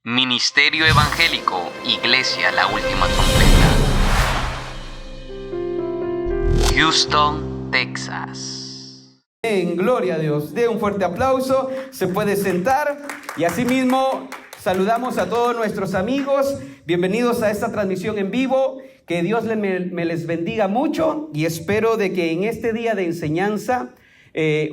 Ministerio Evangélico Iglesia La Última Trompeta, Houston, Texas. En gloria a Dios. Dé un fuerte aplauso. Se puede sentar. Y asimismo saludamos a todos nuestros amigos. Bienvenidos a esta transmisión en vivo. Que Dios me les bendiga mucho. Y espero de que en este día de enseñanza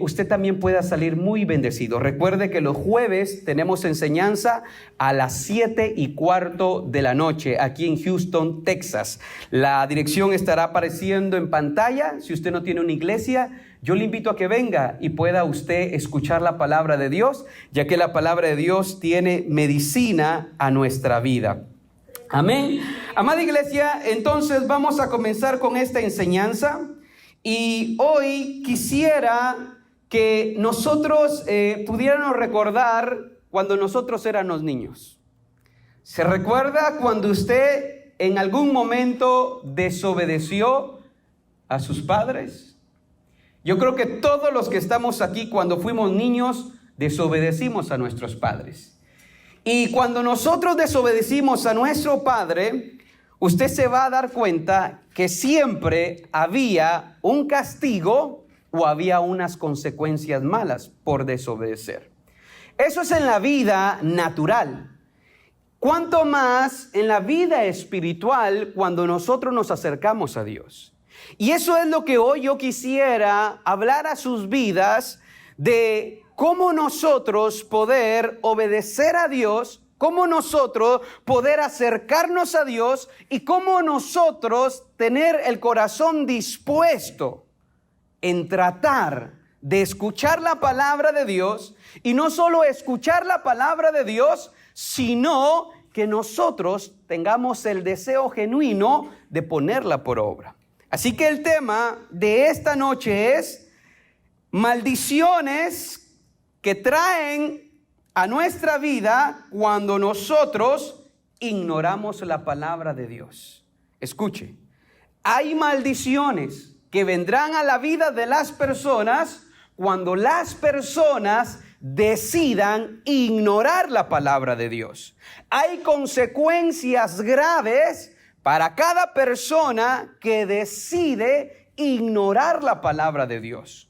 usted también pueda salir muy bendecido. Recuerde que los jueves tenemos enseñanza a las 7:15 de la noche aquí en Houston, Texas. La dirección estará apareciendo en pantalla. Si usted no tiene una iglesia, yo le invito a que venga y pueda usted escuchar la palabra de Dios, ya que la palabra de Dios tiene medicina a nuestra vida. Amén. Amada iglesia, entonces vamos a comenzar con esta enseñanza. Y hoy quisiera que nosotros pudiéramos recordar cuando nosotros éramos niños. ¿Se recuerda cuando usted en algún momento desobedeció a sus padres? Yo creo que todos los que estamos aquí cuando fuimos niños desobedecimos a nuestros padres. Y cuando nosotros desobedecimos a nuestro padre, usted se va a dar cuenta que siempre había un castigo o había unas consecuencias malas por desobedecer. Eso es en la vida natural. ¿Cuánto más en la vida espiritual cuando nosotros nos acercamos a Dios? Y eso es lo que hoy yo quisiera hablar a sus vidas, de cómo nosotros poder obedecer a Dios, cómo nosotros poder acercarnos a Dios y cómo nosotros tener el corazón dispuesto en tratar de escuchar la palabra de Dios, y no solo escuchar la palabra de Dios, sino que nosotros tengamos el deseo genuino de ponerla por obra. Así que el tema de esta noche es maldiciones que traen a nuestra vida cuando nosotros ignoramos la palabra de Dios. Escuche, hay maldiciones que vendrán a la vida de las personas cuando las personas decidan ignorar la palabra de Dios. Hay consecuencias graves para cada persona que decide ignorar la palabra de Dios.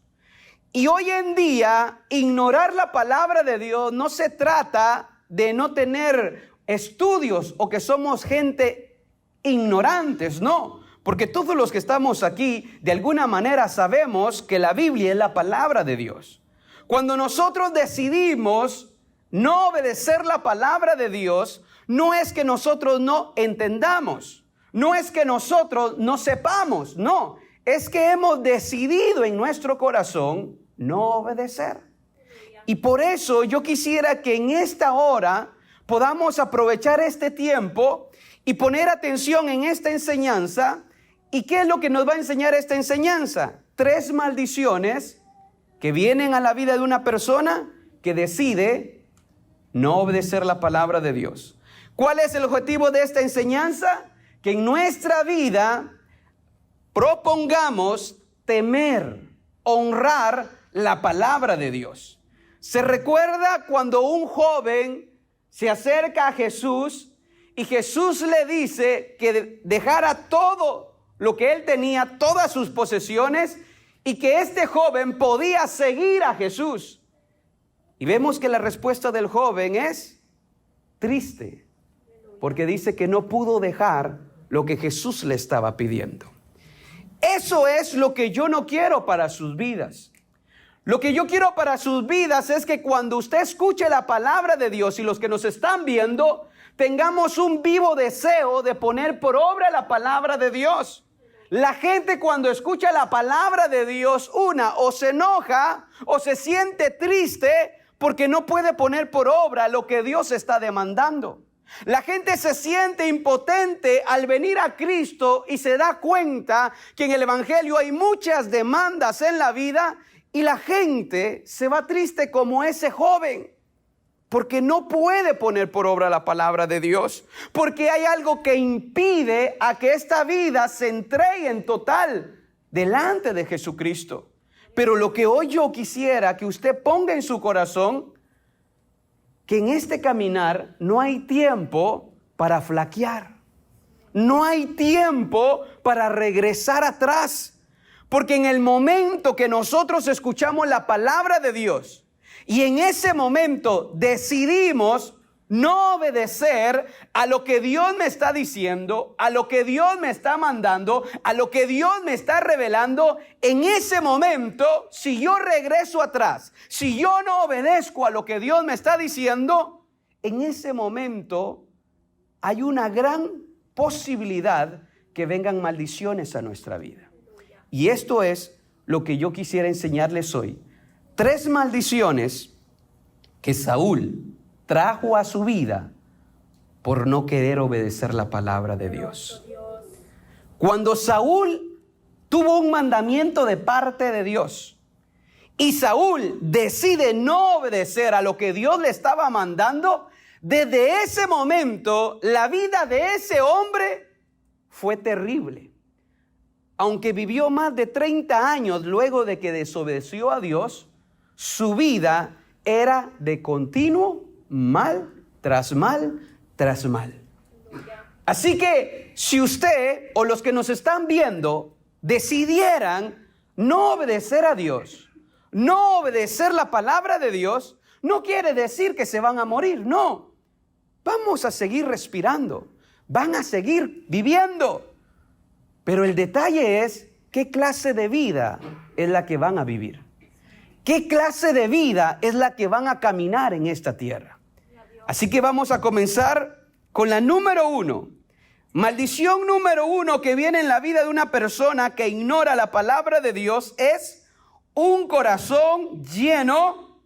Y hoy en día, ignorar la palabra de Dios no se trata de no tener estudios o que somos gente ignorantes, no. Porque todos los que estamos aquí, de alguna manera sabemos que la Biblia es la palabra de Dios. Cuando nosotros decidimos no obedecer la palabra de Dios, no es que nosotros no entendamos, no es que nosotros no sepamos, no. Es que hemos decidido en nuestro corazón no obedecer. Y por eso yo quisiera que en esta hora podamos aprovechar este tiempo y poner atención en esta enseñanza. ¿Y qué es lo que nos va a enseñar esta enseñanza? 3 maldiciones que vienen a la vida de una persona que decide no obedecer la palabra de Dios. ¿Cuál es el objetivo de esta enseñanza? Que en nuestra vida propongamos temer, honrar la palabra de Dios. ¿Se recuerda cuando un joven se acerca a Jesús y Jesús le dice que dejara todo lo que él tenía, todas sus posesiones, y que este joven podía seguir a Jesús? Y vemos que la respuesta del joven es triste, porque dice que no pudo dejar lo que Jesús le estaba pidiendo. Eso es lo que yo no quiero para sus vidas. Lo que yo quiero para sus vidas es que cuando usted escuche la palabra de Dios y los que nos están viendo, tengamos un vivo deseo de poner por obra la palabra de Dios. La gente cuando escucha la palabra de Dios, o se enoja o se siente triste porque no puede poner por obra lo que Dios está demandando. La gente se siente impotente al venir a Cristo y se da cuenta que en el Evangelio hay muchas demandas en la vida, y la gente se va triste como ese joven, porque no puede poner por obra la palabra de Dios, porque hay algo que impide a que esta vida se entregue en total delante de Jesucristo. Pero lo que hoy yo quisiera que usted ponga en su corazón, que en este caminar no hay tiempo para flaquear. No hay tiempo para regresar atrás. Porque en el momento que nosotros escuchamos la palabra de Dios y en ese momento decidimos no obedecer a lo que Dios me está diciendo, a lo que Dios me está mandando, a lo que Dios me está revelando, en ese momento, si yo regreso atrás, si yo no obedezco a lo que Dios me está diciendo, en ese momento hay una gran posibilidad que vengan maldiciones a nuestra vida. Y esto es lo que yo quisiera enseñarles hoy. 3 maldiciones que Saúl trajo a su vida por no querer obedecer la palabra de Dios. Cuando Saúl tuvo un mandamiento de parte de Dios y Saúl decide no obedecer a lo que Dios le estaba mandando, desde ese momento la vida de ese hombre fue terrible. Aunque vivió más de 30 años luego de que desobedeció a Dios, su vida era de continuo mal tras mal tras mal. Así que si usted o los que nos están viendo decidieran no obedecer a Dios, no obedecer la palabra de Dios, no quiere decir que se van a morir, no. Vamos a seguir respirando, van a seguir viviendo. Pero el detalle es qué clase de vida es la que van a vivir. ¿Qué clase de vida es la que van a caminar en esta tierra? Así que vamos a comenzar con la número 1. Maldición número 1 que viene en la vida de una persona que ignora la palabra de Dios es un corazón lleno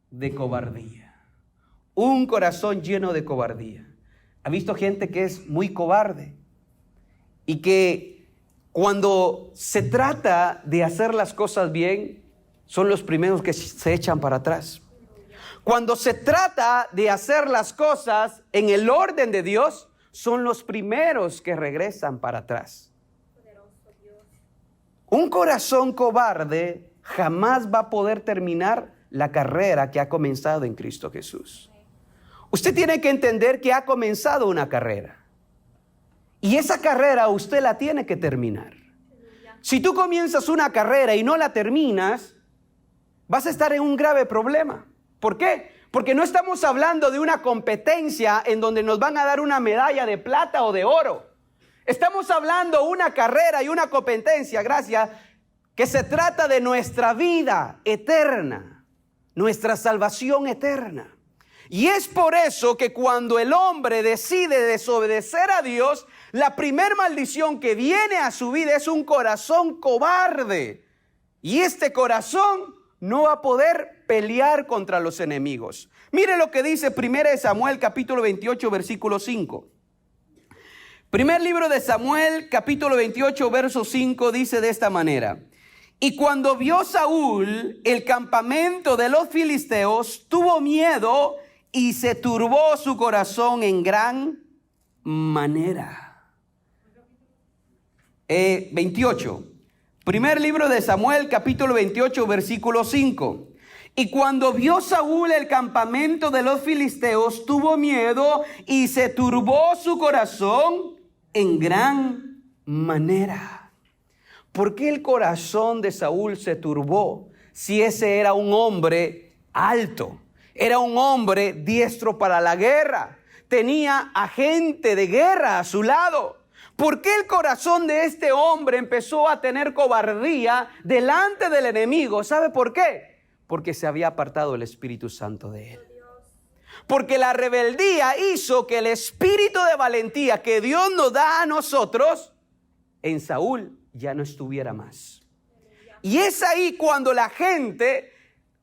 de cobardía. Un corazón lleno de cobardía. ¿Ha visto gente que es muy cobarde? Y que cuando se trata de hacer las cosas bien, son los primeros que se echan para atrás. Cuando se trata de hacer las cosas en el orden de Dios, son los primeros que regresan para atrás. Un corazón cobarde jamás va a poder terminar la carrera que ha comenzado en Cristo Jesús. Usted tiene que entender que ha comenzado una carrera. Y esa carrera usted la tiene que terminar. Si tú comienzas una carrera y no la terminas, vas a estar en un grave problema. ¿Por qué? Porque no estamos hablando de una competencia en donde nos van a dar una medalla de plata o de oro. Estamos hablando de una carrera y una competencia, gracias, que se trata de nuestra vida eterna, nuestra salvación eterna. Y es por eso que cuando el hombre decide desobedecer a Dios, la primer maldición que viene a su vida es un corazón cobarde. Y este corazón no va a poder pelear contra los enemigos. Mire lo que dice 1 Samuel capítulo 28 versículo 5. Primer libro de Samuel capítulo 28 verso 5 dice de esta manera: y cuando vio Saúl el campamento de los filisteos, tuvo miedo y se turbó su corazón en gran manera. 28. Primer libro de Samuel, capítulo 28, versículo 5. Y cuando vio Saúl el campamento de los filisteos, tuvo miedo y se turbó su corazón en gran manera. ¿Por qué el corazón de Saúl se turbó? Si ese era un hombre alto, era un hombre diestro para la guerra, tenía a gente de guerra a su lado. ¿Por qué el corazón de este hombre empezó a tener cobardía delante del enemigo? ¿Sabe por qué? Porque se había apartado el Espíritu Santo de él. Porque la rebeldía hizo que el espíritu de valentía que Dios nos da a nosotros, en Saúl ya no estuviera más. Y es ahí cuando la gente,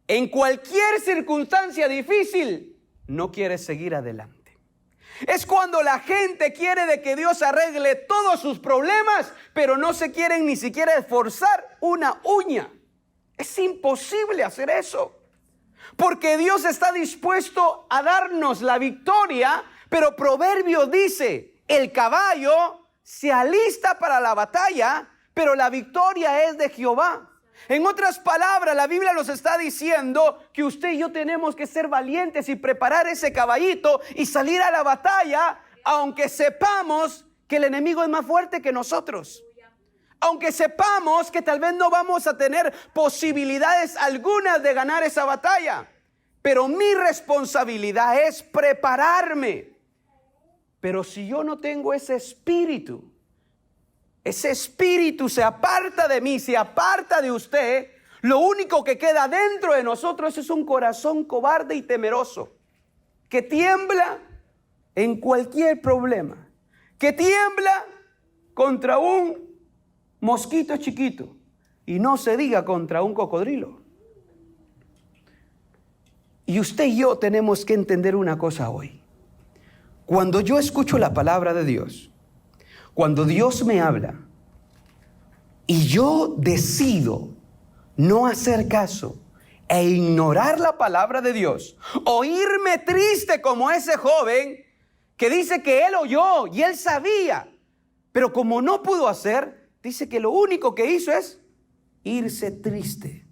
en cualquier circunstancia difícil, no quiere seguir adelante. Es cuando la gente quiere de que Dios arregle todos sus problemas, pero no se quieren ni siquiera esforzar una uña. Es imposible hacer eso. Porque Dios está dispuesto a darnos la victoria, pero Proverbios dice, el caballo se alista para la batalla, pero la victoria es de Jehová. En otras palabras, la Biblia nos está diciendo que usted y yo tenemos que ser valientes y preparar ese caballito y salir a la batalla, aunque sepamos que el enemigo es más fuerte que nosotros. Aunque sepamos que tal vez no vamos a tener posibilidades algunas de ganar esa batalla. Pero mi responsabilidad es prepararme. Pero si yo no tengo ese espíritu se aparta de mí, se aparta de usted, lo único que queda dentro de nosotros es un corazón cobarde y temeroso, que tiembla en cualquier problema, que tiembla contra un mosquito chiquito, y no se diga contra un cocodrilo. Y usted y yo tenemos que entender una cosa hoy. Cuando yo escucho la palabra de Dios, cuando Dios me habla y yo decido no hacer caso e ignorar la palabra de Dios, o irme triste como ese joven que dice que él oyó y él sabía, pero como no pudo hacer, dice que lo único que hizo es irse triste.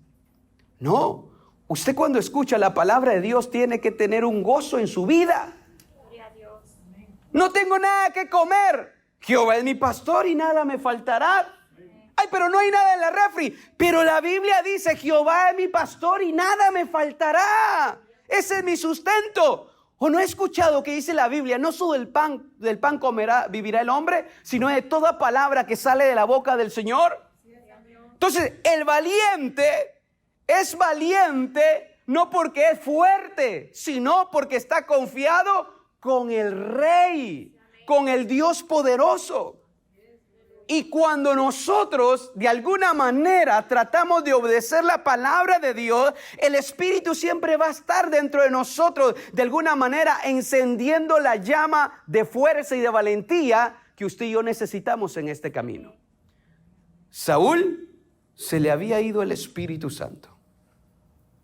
No, usted cuando escucha la palabra de Dios tiene que tener un gozo en su vida. No tengo nada que comer. Jehová es mi pastor y nada me faltará. Ay, pero no hay nada en la refri. Pero la Biblia dice, Jehová es mi pastor y nada me faltará. Ese es mi sustento. ¿O no he escuchado que dice la Biblia? No solo del pan comerá, vivirá el hombre, sino de toda palabra que sale de la boca del Señor. Entonces, el valiente es valiente no porque es fuerte, sino porque está confiado con el Rey, con el Dios poderoso. Y cuando nosotros de alguna manera tratamos de obedecer la palabra de Dios, el Espíritu siempre va a estar dentro de nosotros, de alguna manera encendiendo la llama de fuerza y de valentía que usted y yo necesitamos en este camino. Saúl se le había ido el Espíritu Santo.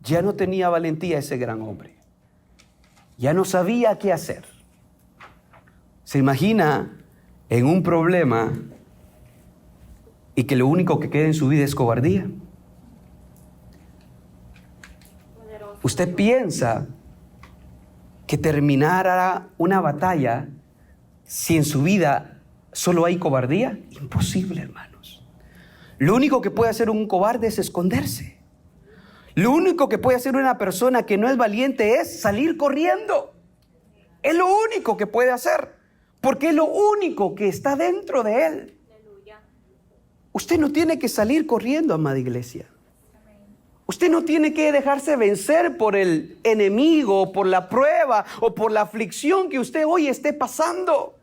Ya no tenía valentía ese gran hombre. Ya no sabía qué hacer. Se imagina en un problema y que lo único que queda en su vida es cobardía. ¿Usted piensa que terminará una batalla si en su vida solo hay cobardía? Imposible, hermanos. Lo único que puede hacer un cobarde es esconderse. Lo único que puede hacer una persona que no es valiente es salir corriendo. Es lo único que puede hacer, porque es lo único que está dentro de él. Usted no tiene que salir corriendo, amada iglesia. Usted no tiene que dejarse vencer por el enemigo, por la prueba o por la aflicción que usted hoy esté pasando.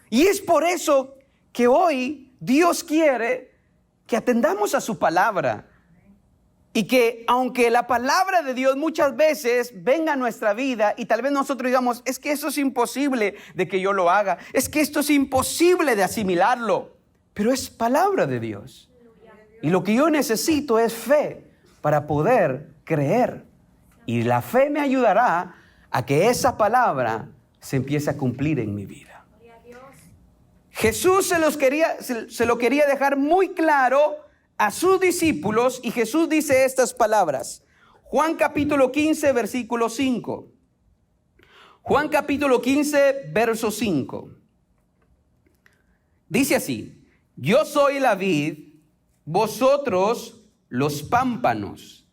Y es por eso que hoy Dios quiere que atendamos a su palabra. Y que aunque la palabra de Dios muchas veces venga a nuestra vida y tal vez nosotros digamos, es que eso es imposible de que yo lo haga, es que esto es imposible de asimilarlo, pero es palabra de Dios. Y lo que yo necesito es fe para poder creer. Y la fe me ayudará a que esa palabra se empiece a cumplir en mi vida. Jesús se lo quería dejar muy claro a sus discípulos, y Jesús dice estas palabras. Juan capítulo 15, versículo 5. Juan capítulo 15, verso 5. Dice así: yo soy la vid, vosotros los pámpanos.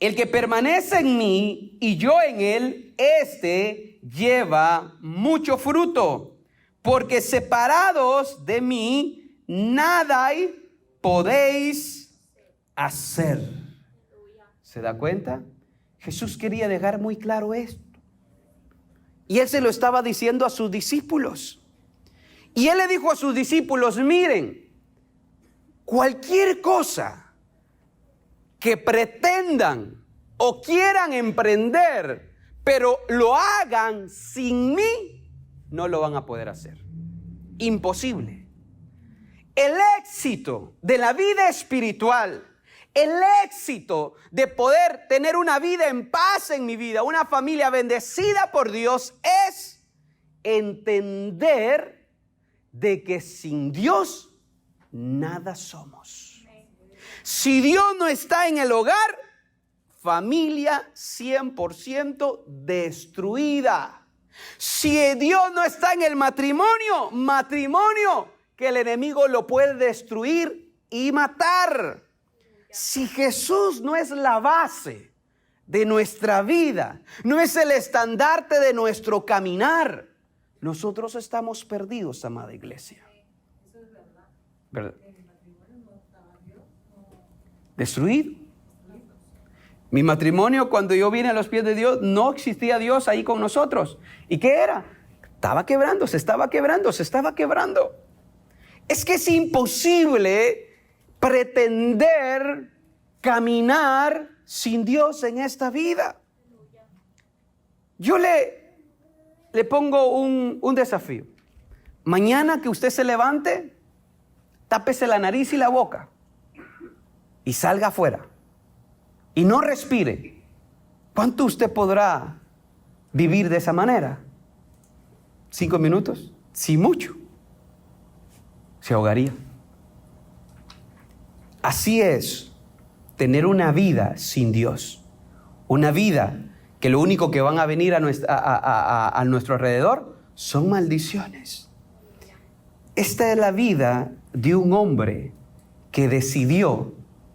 El que permanece en mí y yo en él, este lleva mucho fruto, porque separados de mí nada podéis hacer. ¿Se da cuenta? Jesús quería dejar muy claro esto. Y él se lo estaba diciendo a sus discípulos. Y él le dijo a sus discípulos, miren, cualquier cosa que pretendan o quieran emprender, pero lo hagan sin mí, no lo van a poder hacer. Imposible. El éxito de la vida espiritual, el éxito de poder tener una vida en paz en mi vida, una familia bendecida por Dios, es entender de que sin Dios nada somos. Si Dios no está en el hogar, familia 100% destruida. Si Dios no está en el matrimonio, matrimonio que el enemigo lo puede destruir y matar. Si Jesús no es la base de nuestra vida, no es el estandarte de nuestro caminar, nosotros estamos perdidos, amada iglesia. Eso es verdad. ¿Verdad? En el matrimonio no estaba Dios. Destruido. Mi matrimonio, cuando yo vine a los pies de Dios, no existía Dios ahí con nosotros. ¿Y qué era? Estaba quebrando, se estaba quebrando, se estaba quebrando. Es que es imposible pretender caminar sin Dios en esta vida. Yo le pongo un desafío. Mañana que usted se levante, tápese la nariz y la boca y salga afuera y no respire. ¿Cuánto usted podrá vivir de esa manera? 5 minutos, si mucho. Se ahogaría. Así es tener una vida sin Dios. Una vida que lo único que van a venir a nuestro alrededor son maldiciones. Esta es la vida de un hombre que decidió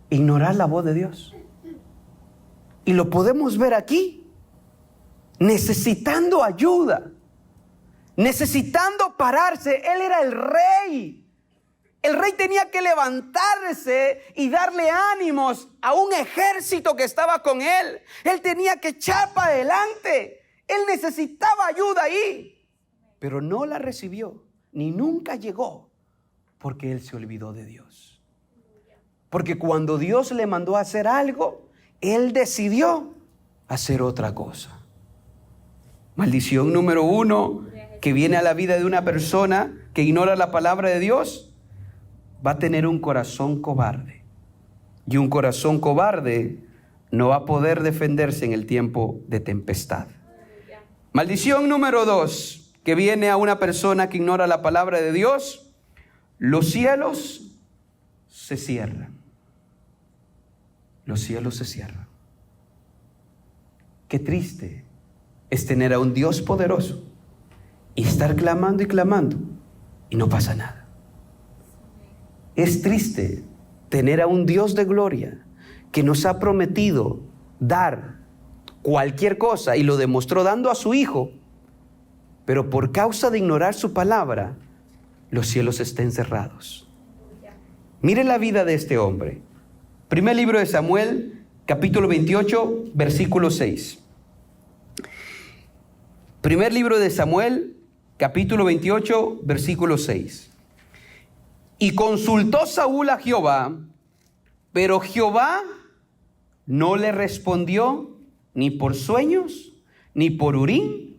ignorar la voz de Dios. Y lo podemos ver aquí, necesitando ayuda, necesitando pararse. Él era el rey. El rey tenía que levantarse y darle ánimos a un ejército que estaba con él. Él tenía que echar para adelante. Él necesitaba ayuda ahí, pero no la recibió, ni nunca llegó, porque él se olvidó de Dios. Porque cuando Dios le mandó a hacer algo, él decidió hacer otra cosa. Maldición número 1 que viene a la vida de una persona que ignora la palabra de Dios, va a tener un corazón cobarde. Y un corazón cobarde no va a poder defenderse en el tiempo de tempestad. Maldición número 2 que viene a una persona que ignora la palabra de Dios, los cielos se cierran. Los cielos se cierran. Qué triste es tener a un Dios poderoso y estar clamando y clamando y no pasa nada. Es triste tener a un Dios de gloria que nos ha prometido dar cualquier cosa y lo demostró dando a su Hijo, pero por causa de ignorar su palabra, los cielos estén cerrados. Mire la vida de este hombre. Primer libro de Samuel, capítulo 28, versículo 6. Primer libro de Samuel, capítulo 28, versículo 6. Y consultó Saúl a Jehová, pero Jehová no le respondió ni por sueños, ni por Urim,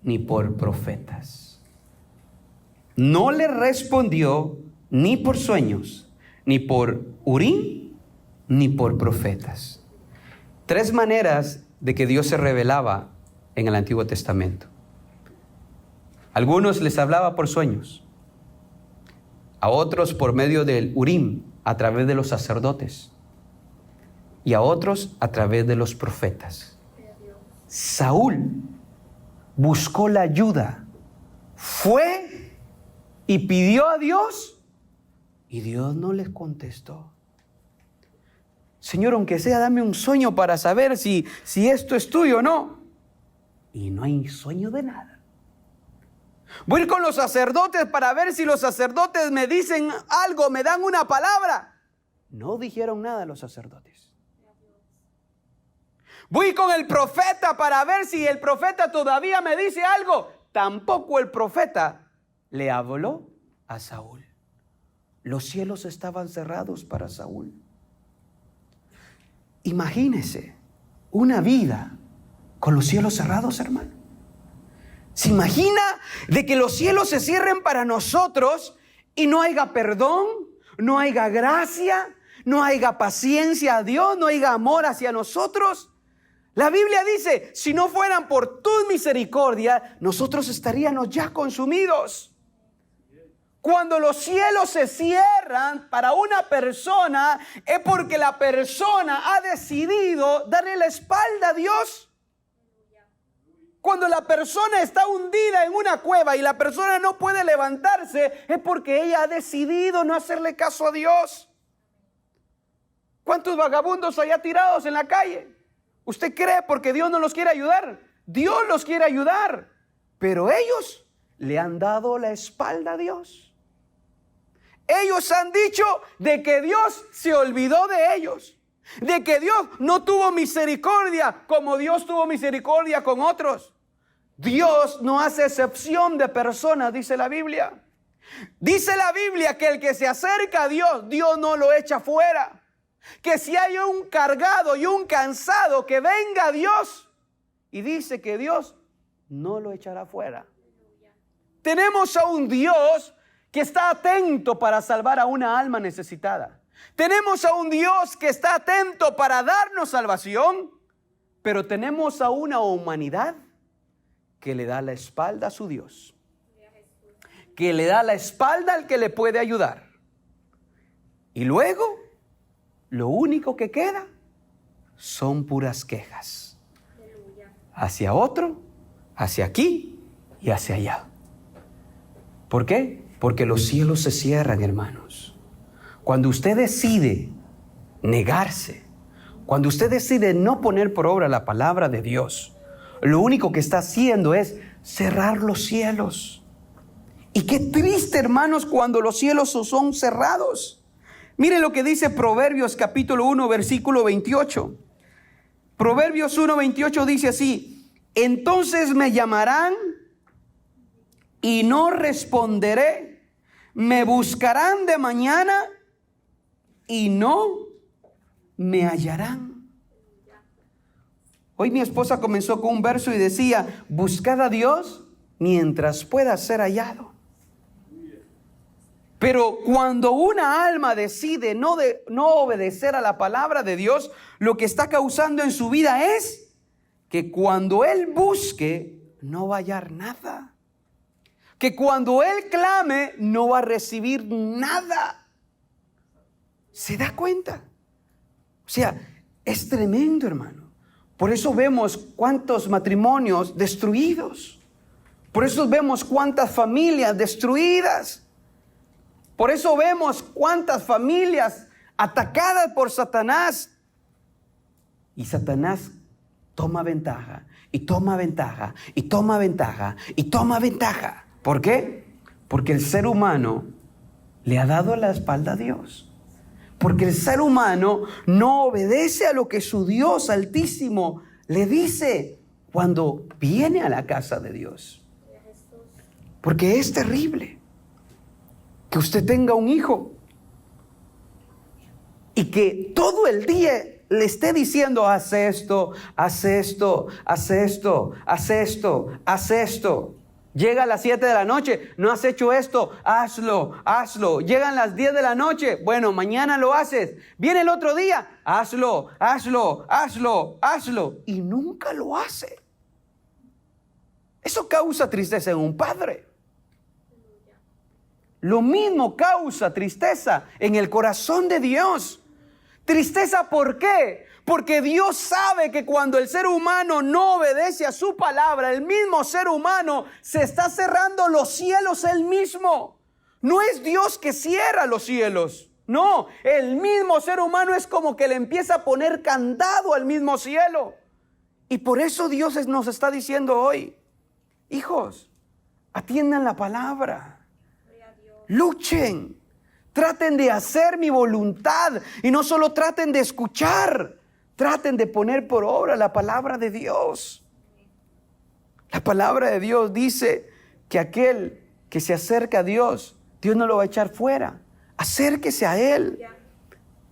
ni por profetas. No le respondió ni por sueños, ni por Urim, ni por profetas. 3 maneras de que Dios se revelaba en el Antiguo Testamento. Algunos les hablaba por sueños, a otros por medio del Urim, a través de los sacerdotes, y a otros a través de los profetas. Saúl buscó la ayuda, fue y pidió a Dios, y Dios no les contestó. Señor, aunque sea, dame un sueño para saber si esto es tuyo o no. Y no hay sueño de nada. Voy a ir con los sacerdotes para ver si los sacerdotes me dicen algo, me dan una palabra. No dijeron nada los sacerdotes. Voy con el profeta para ver si el profeta todavía me dice algo. Tampoco el profeta le habló a Saúl. Los cielos estaban cerrados para Saúl. Imagínese una vida con los cielos cerrados, hermano. ¿Se imagina de que los cielos se cierren para nosotros y no haya perdón, no haya gracia, no haya paciencia a Dios, no haya amor hacia nosotros? La Biblia dice, si no fueran por tu misericordia, nosotros estaríamos ya consumidos. Cuando los cielos se cierran para una persona, es porque la persona ha decidido darle la espalda a Dios. Cuando la persona está hundida en una cueva y la persona no puede levantarse, es porque ella ha decidido no hacerle caso a Dios. ¿Cuántos vagabundos allá tirados en la calle? ¿Usted cree porque Dios no los quiere ayudar? Dios los quiere ayudar, pero ellos le han dado la espalda a Dios. Ellos han dicho de que Dios se olvidó de ellos, de que Dios no tuvo misericordia como Dios tuvo misericordia con otros. Dios no hace excepción de personas, dice la Biblia. Dice la Biblia que el que se acerca a Dios, Dios no lo echa fuera. Que si hay un cargado y un cansado, que venga a Dios. Y dice que Dios no lo echará fuera. Tenemos a un Dios que está atento para salvar a una alma necesitada. Tenemos a un Dios que está atento para darnos salvación, pero tenemos a una humanidad que le da la espalda a su Dios, que le da la espalda al que le puede ayudar. Y luego, lo único que queda son puras quejas. Hacia otro, hacia aquí y hacia allá. ¿Por qué? Porque los cielos se cierran, hermanos. Cuando usted decide negarse, cuando usted decide no poner por obra la palabra de Dios, lo único que está haciendo es cerrar los cielos. Y qué triste, hermanos, cuando los cielos son cerrados. Miren lo que dice Proverbios capítulo 1, versículo 28. Proverbios 1, 28 dice así: entonces me llamarán y no responderé. Me buscarán de mañana y no me hallarán. Hoy mi esposa comenzó con un verso y decía: buscad a Dios mientras pueda ser hallado. Pero cuando una alma decide no obedecer a la palabra de Dios, lo que está causando en su vida es que cuando él busque, no va a hallar nada. Que cuando él clame, no va a recibir nada. ¿Se da cuenta? O sea, es tremendo, hermano. Por eso vemos cuántos matrimonios destruidos. Por eso vemos cuántas familias destruidas. Por eso vemos cuántas familias atacadas por Satanás. Y Satanás toma ventaja, y toma ventaja, y toma ventaja, y toma ventaja. ¿Por qué? Porque el ser humano le ha dado la espalda a Dios. Porque el ser humano no obedece a lo que su Dios Altísimo le dice cuando viene a la casa de Dios. Porque es terrible que usted tenga un hijo y que todo el día le esté diciendo: haz esto, haz esto, haz esto, haz esto, haz esto. Llega a las 7 de la noche, no has hecho esto, hazlo, hazlo. Llegan las 10 de la noche, bueno, mañana lo haces. Viene el otro día, hazlo, hazlo, hazlo, hazlo. Y nunca lo hace. Eso causa tristeza en un padre. Lo mismo causa tristeza en el corazón de Dios. Tristeza, ¿por qué? Porque Dios sabe que cuando el ser humano no obedece a su palabra, el mismo ser humano se está cerrando los cielos él mismo. No es Dios que cierra los cielos. No, el mismo ser humano es como que le empieza a poner candado al mismo cielo. Y por eso Dios nos está diciendo hoy: hijos, atiendan la palabra. Luchen. Traten de hacer mi voluntad y no solo traten de escuchar, traten de poner por obra la palabra de Dios. La palabra de Dios dice que aquel que se acerca a Dios, Dios no lo va a echar fuera. Acérquese a Él.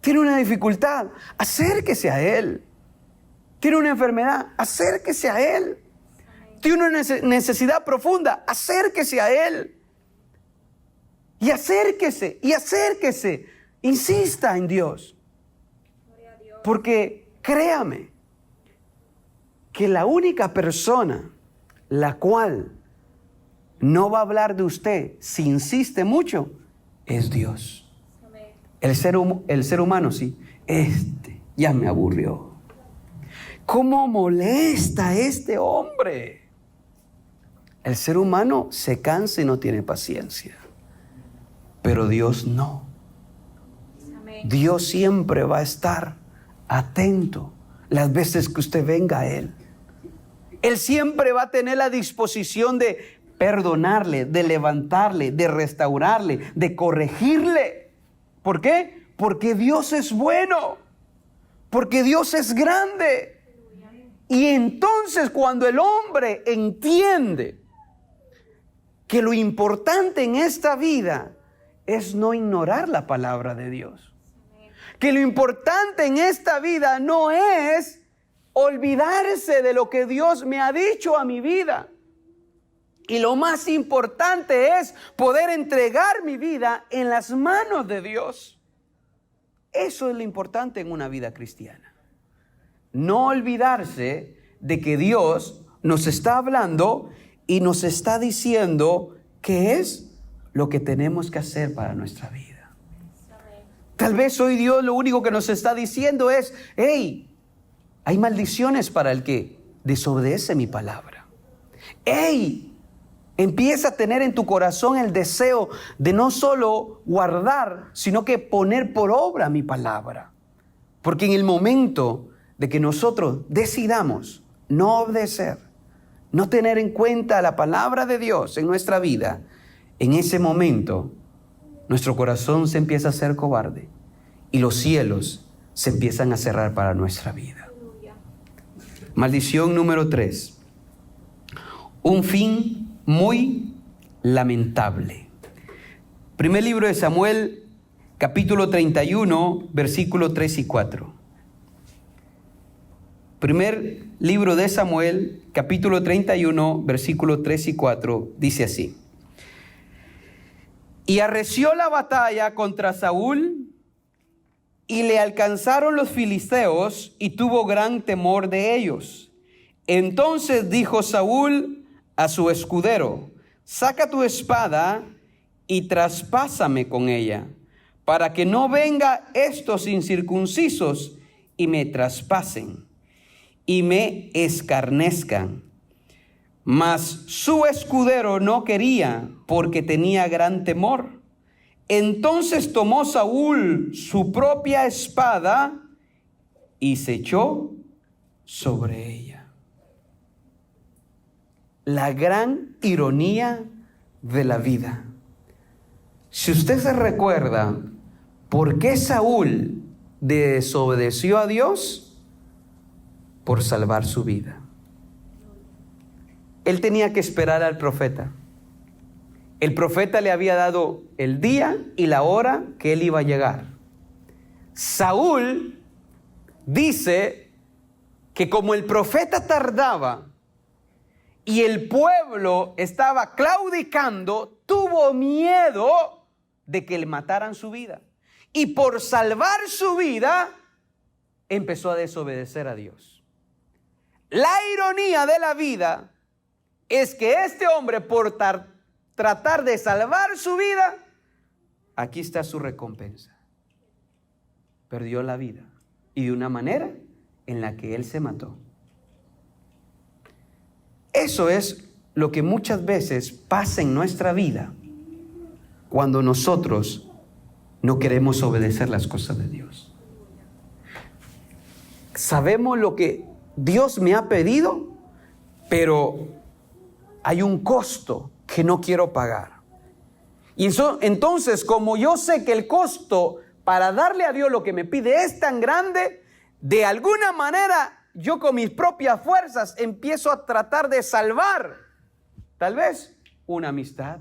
Tiene una dificultad, acérquese a Él. Tiene una enfermedad, acérquese a Él. Tiene una necesidad profunda, acérquese a Él. Y acérquese, y acérquese. Insista en Dios. Porque créame que la única persona la cual no va a hablar de usted si insiste mucho, es Dios. El ser humano sí, ya me aburrió. ¿Cómo molesta este hombre? El ser humano se cansa y no tiene paciencia, pero Dios no. Dios siempre va a estar atento las veces que usted venga a Él. Él siempre va a tener la disposición de perdonarle, de levantarle, de restaurarle, de corregirle. ¿Por qué? Porque Dios es bueno, porque Dios es grande. Y entonces cuando el hombre entiende que lo importante en esta vida es no ignorar la palabra de Dios, que lo importante en esta vida no es olvidarse de lo que Dios me ha dicho a mi vida. Y lo más importante es poder entregar mi vida en las manos de Dios. Eso es lo importante en una vida cristiana. No olvidarse de que Dios nos está hablando y nos está diciendo qué es lo que tenemos que hacer para nuestra vida. Tal vez hoy Dios lo único que nos está diciendo es, hey, hay maldiciones para el que desobedece mi palabra. Hey, empieza a tener en tu corazón el deseo de no solo guardar, sino que poner por obra mi palabra. Porque en el momento de que nosotros decidamos no obedecer, no tener en cuenta la palabra de Dios en nuestra vida, en ese momento nuestro corazón se empieza a hacer cobarde y los cielos se empiezan a cerrar para nuestra vida. Maldición número 3. Un fin muy lamentable. Primer libro de Samuel, capítulo 31, versículos 3 y 4. Primer libro de Samuel, capítulo 31, versículos 3 y 4, dice así. Y arreció la batalla contra Saúl, y le alcanzaron los filisteos, y tuvo gran temor de ellos. Entonces dijo Saúl a su escudero, saca tu espada y traspásame con ella, para que no venga estos incircuncisos y me traspasen y me escarnezcan. Mas su escudero no quería, porque tenía gran temor. Entonces tomó Saúl su propia espada y se echó sobre ella. La gran ironía de la vida. Si usted se recuerda, ¿por qué Saúl desobedeció a Dios? Por salvar su vida. Él tenía que esperar al profeta. El profeta le había dado el día y la hora que él iba a llegar. Saúl dice que como el profeta tardaba y el pueblo estaba claudicando, tuvo miedo de que le mataran su vida. Y por salvar su vida, empezó a desobedecer a Dios. La ironía de la vida es que este hombre, por tratar de salvar su vida, aquí está su recompensa. Perdió la vida, y de una manera en la que él se mató. Eso es lo que muchas veces pasa en nuestra vida cuando nosotros no queremos obedecer las cosas de Dios. Sabemos lo que Dios me ha pedido, pero hay un costo que no quiero pagar. Y entonces, como yo sé que el costo para darle a Dios lo que me pide es tan grande, de alguna manera yo con mis propias fuerzas empiezo a tratar de salvar, tal vez una amistad,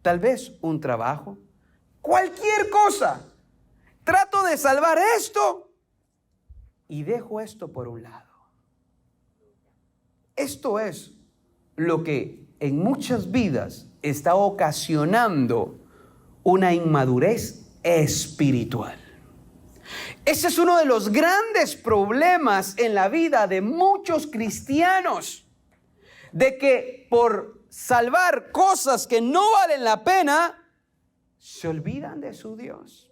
tal vez un trabajo, cualquier cosa. Trato de salvar esto y dejo esto por un lado. Esto es lo que en muchas vidas está ocasionando una inmadurez espiritual. Ese es uno de los grandes problemas en la vida de muchos cristianos. de que por salvar cosas que no valen la pena, se olvidan de su Dios.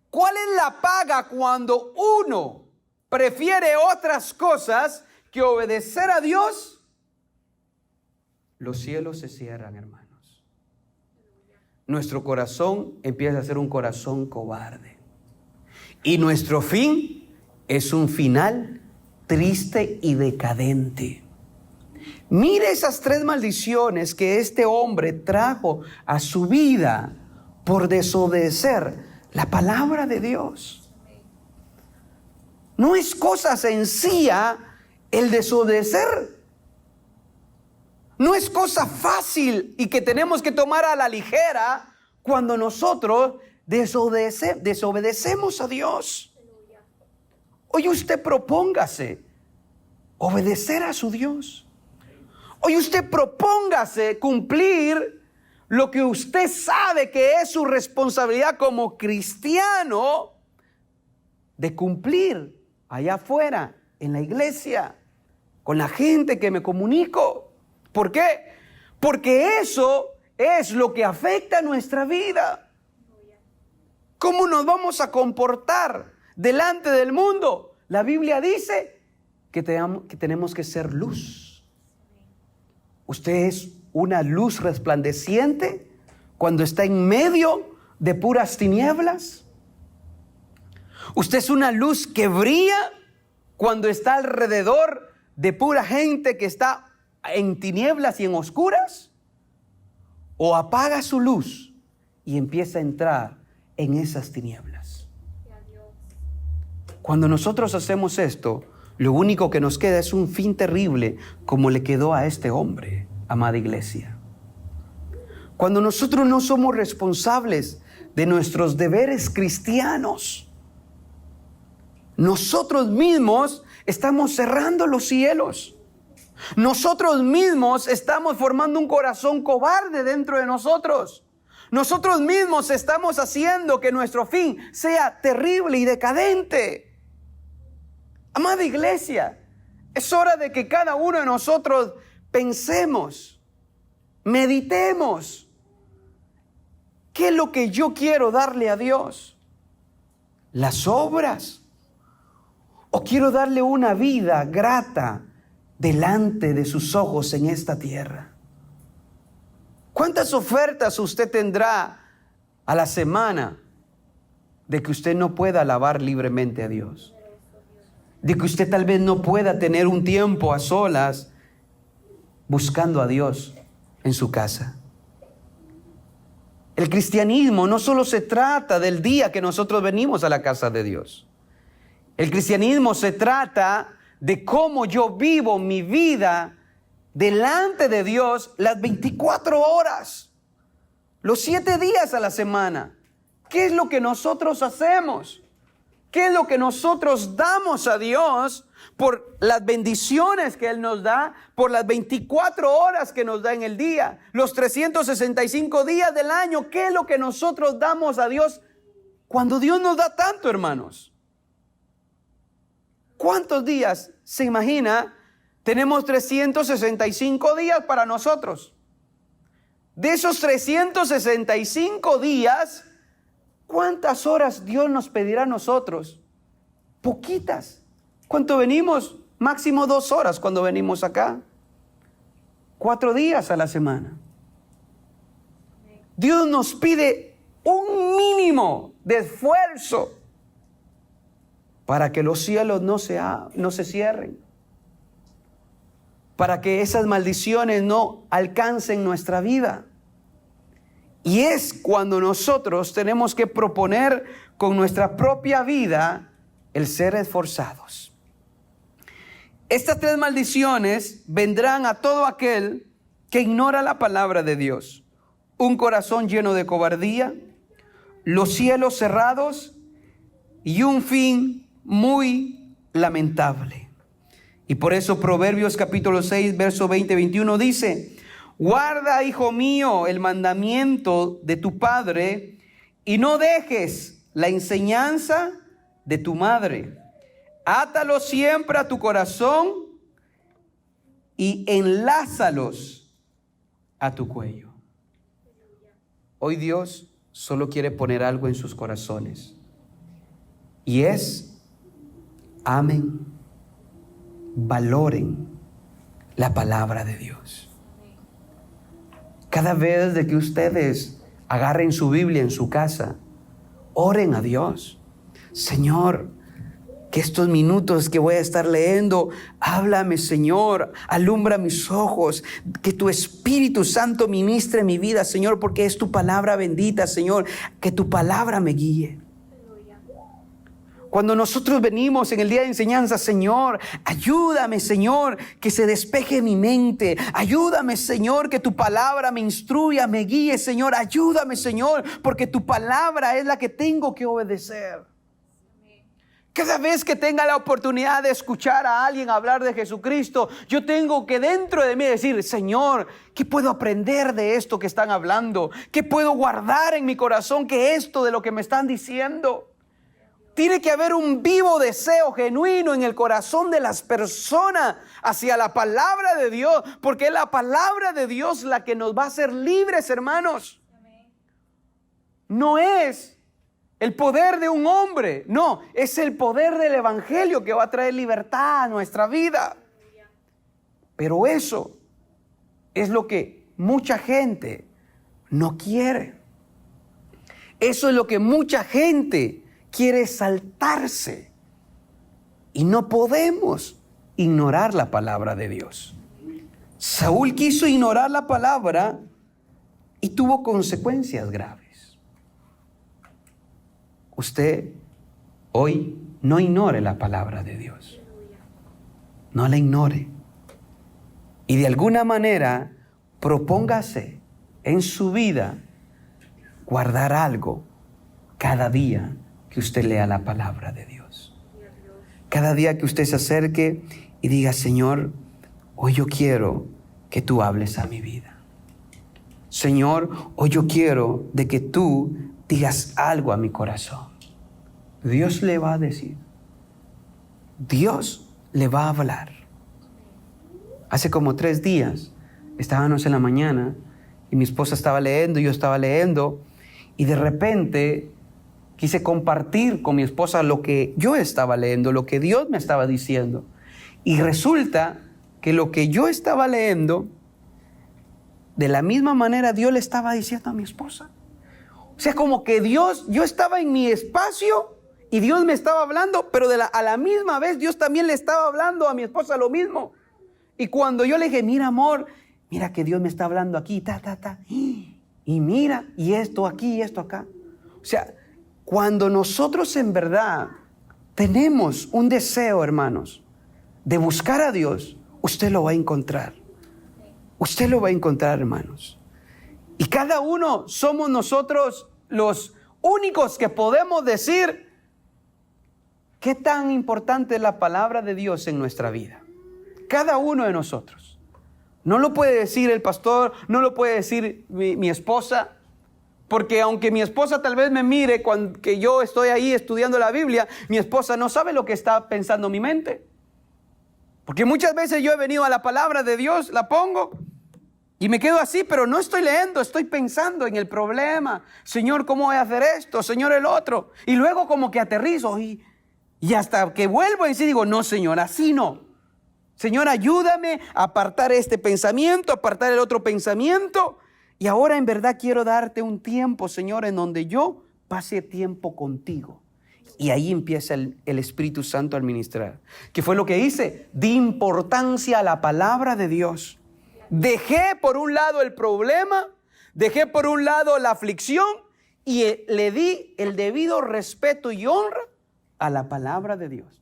¿Cuál es la paga cuando uno prefiere otras cosas que obedecer a Dios? Los cielos se cierran, hermanos. Nuestro corazón empieza a ser un corazón cobarde. Y nuestro fin es un final triste y decadente. Mire esas 3 maldiciones que este hombre trajo a su vida por desobedecer la palabra de Dios. No es cosa sencilla el desobedecer. No es cosa fácil y que tenemos que tomar a la ligera cuando nosotros desobedecemos a Dios. Hoy usted propóngase obedecer a su Dios. Hoy usted propóngase cumplir lo que usted sabe que es su responsabilidad como cristiano de cumplir allá afuera, en la iglesia, con la gente que me comunico. ¿Por qué? Porque eso es lo que afecta a nuestra vida. ¿Cómo nos vamos a comportar delante del mundo? La Biblia dice que tenemos que ser luz. Usted es una luz resplandeciente cuando está en medio de puras tinieblas. Usted es una luz que brilla cuando está alrededor de pura gente que está en tinieblas y en oscuras. O apaga su luz y empieza a entrar en esas tinieblas. Cuando nosotros hacemos esto, lo único que nos queda es un fin terrible, como le quedó a este hombre, amada iglesia. Cuando nosotros no somos responsables de nuestros deberes cristianos, nosotros mismos estamos cerrando los cielos. Nosotros mismos estamos formando un corazón cobarde dentro de nosotros. Nosotros mismos estamos haciendo que nuestro fin sea terrible y decadente. Amada iglesia, es hora de que cada uno de nosotros pensemos, meditemos. ¿Qué es lo que yo quiero darle a Dios? ¿Las obras? ¿O quiero darle una vida grata delante de sus ojos en esta tierra? ¿Cuántas ofertas usted tendrá a la semana de que usted no pueda alabar libremente a Dios? De que usted tal vez no pueda tener un tiempo a solas buscando a Dios en su casa. El cristianismo no solo se trata del día que nosotros venimos a la casa de Dios. El cristianismo se trata de cómo yo vivo mi vida delante de Dios las 24 horas, los 7 días a la semana. ¿Qué es lo que nosotros hacemos? ¿Qué es lo que nosotros damos a Dios por las bendiciones que Él nos da, por las 24 horas que nos da en el día, los 365 días del año? ¿Qué es lo que nosotros damos a Dios cuando Dios nos da tanto, hermanos? ¿Cuántos días se imagina? Tenemos 365 días para nosotros. De esos 365 días, ¿cuántas horas Dios nos pedirá a nosotros? Poquitas. ¿Cuánto venimos? Máximo 2 horas cuando venimos acá. 4 días a la semana. Dios nos pide un mínimo de esfuerzo para que los cielos no se cierren. Para que esas maldiciones no alcancen nuestra vida. Y es cuando nosotros tenemos que proponer con nuestra propia vida el ser esforzados. Estas 3 maldiciones vendrán a todo aquel que ignora la palabra de Dios. Un corazón lleno de cobardía, los cielos cerrados y un fin muy lamentable. Y por eso Proverbios capítulo 6, verso 20-21 dice: guarda, hijo mío, el mandamiento de tu padre y no dejes la enseñanza de tu madre. Átalo siempre a tu corazón y enlázalos a tu cuello. Hoy Dios solo quiere poner algo en sus corazones. Y es, amen, valoren la palabra de Dios. Cada vez de que ustedes agarren su Biblia en su casa, oren a Dios. Señor, que estos minutos que voy a estar leyendo, háblame, Señor, alumbra mis ojos, que tu Espíritu Santo ministre mi vida, Señor, porque es tu palabra bendita, Señor, que tu palabra me guíe. Cuando nosotros venimos en el día de enseñanza, Señor, ayúdame, Señor, que se despeje mi mente. Ayúdame, Señor, que tu palabra me instruya, me guíe, Señor. Ayúdame, Señor, porque tu palabra es la que tengo que obedecer. Cada vez que tenga la oportunidad de escuchar a alguien hablar de Jesucristo, yo tengo que dentro de mí decir, Señor, ¿qué puedo aprender de esto que están hablando? ¿Qué puedo guardar en mi corazón que esto de lo que me están diciendo? Tiene que haber un vivo deseo genuino en el corazón de las personas hacia la palabra de Dios, porque es la palabra de Dios la que nos va a hacer libres, hermanos. No es el poder de un hombre, no, es el poder del evangelio que va a traer libertad a nuestra vida. Pero eso es lo que mucha gente no quiere. Eso es lo que mucha gente quiere saltarse. Y no podemos ignorar la palabra de Dios. Saúl quiso ignorar la palabra y tuvo consecuencias graves. Usted hoy no ignore la palabra de Dios. No la ignore. Y de alguna manera propóngase en su vida guardar algo cada día que usted lea la palabra de Dios. Cada día que usted se acerque y diga, Señor, hoy yo quiero que tú hables a mi vida. Señor, hoy yo quiero de que tú digas algo a mi corazón. Dios le va a decir. Dios le va a hablar. Hace como 3 días estábamos en la mañana y mi esposa estaba leyendo, yo estaba leyendo y de repente quise compartir con mi esposa lo que yo estaba leyendo, lo que Dios me estaba diciendo. Y resulta que lo que yo estaba leyendo, de la misma manera Dios le estaba diciendo a mi esposa. O sea, como que Dios, yo estaba en mi espacio y Dios me estaba hablando, pero a la misma vez Dios también le estaba hablando a mi esposa lo mismo. Y cuando yo le dije, mira amor, mira que Dios me está hablando aquí, y mira, y esto aquí, y esto acá. O sea, cuando nosotros en verdad tenemos un deseo, hermanos, de buscar a Dios, usted lo va a encontrar. Usted lo va a encontrar, hermanos. Y cada uno somos nosotros los únicos que podemos decir qué tan importante es la palabra de Dios en nuestra vida. Cada uno de nosotros. No lo puede decir el pastor, no lo puede decir mi esposa, porque aunque mi esposa tal vez me mire cuando que yo estoy ahí estudiando la Biblia, mi esposa no sabe lo que está pensando mi mente. Porque muchas veces yo he venido a la palabra de Dios, la pongo y me quedo así, pero no estoy leyendo, estoy pensando en el problema. Señor, ¿cómo voy a hacer esto? Señor, el otro. Y luego como que aterrizo y hasta que vuelvo en sí digo, no, Señor, así no. Señor, ayúdame a apartar este pensamiento, apartar el otro pensamiento. Y ahora en verdad quiero darte un tiempo, Señor, en donde yo pase tiempo contigo. Y ahí empieza el Espíritu Santo a administrar. ¿Qué fue lo que hice? Di importancia a la palabra de Dios. Dejé por un lado el problema, dejé por un lado la aflicción y le di el debido respeto y honra a la palabra de Dios.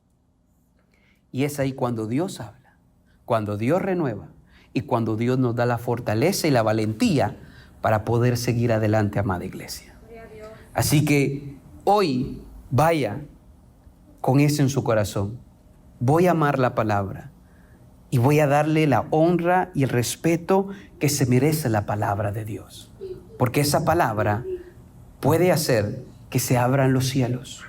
Y es ahí cuando Dios habla, cuando Dios renueva y cuando Dios nos da la fortaleza y la valentía para poder seguir adelante, amada iglesia. Así que hoy vaya con eso en su corazón. Voy a amar la palabra y voy a darle la honra y el respeto que se merece la palabra de Dios. Porque esa palabra puede hacer que se abran los cielos.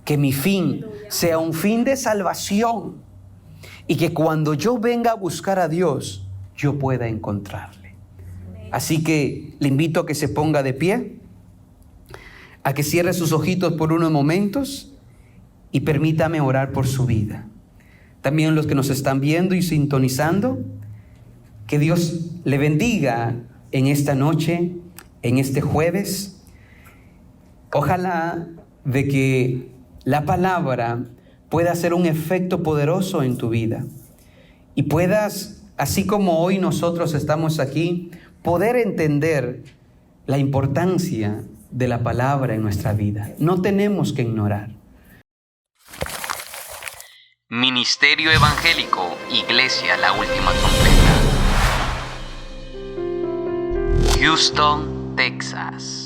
Que mi fin sea un fin de salvación. y que cuando yo venga a buscar a Dios, yo pueda encontrarle. Así que le invito a que se ponga de pie, a que cierre sus ojitos por unos momentos y permítame orar por su vida. También los que nos están viendo y sintonizando, que Dios le bendiga en esta noche, en este jueves. Ojalá de que la palabra pueda hacer un efecto poderoso en tu vida y puedas, así como hoy nosotros estamos aquí, poder entender la importancia de la palabra en nuestra vida. No tenemos que ignorar. Ministerio Evangélico, Iglesia La Última Trompeta. Houston, Texas.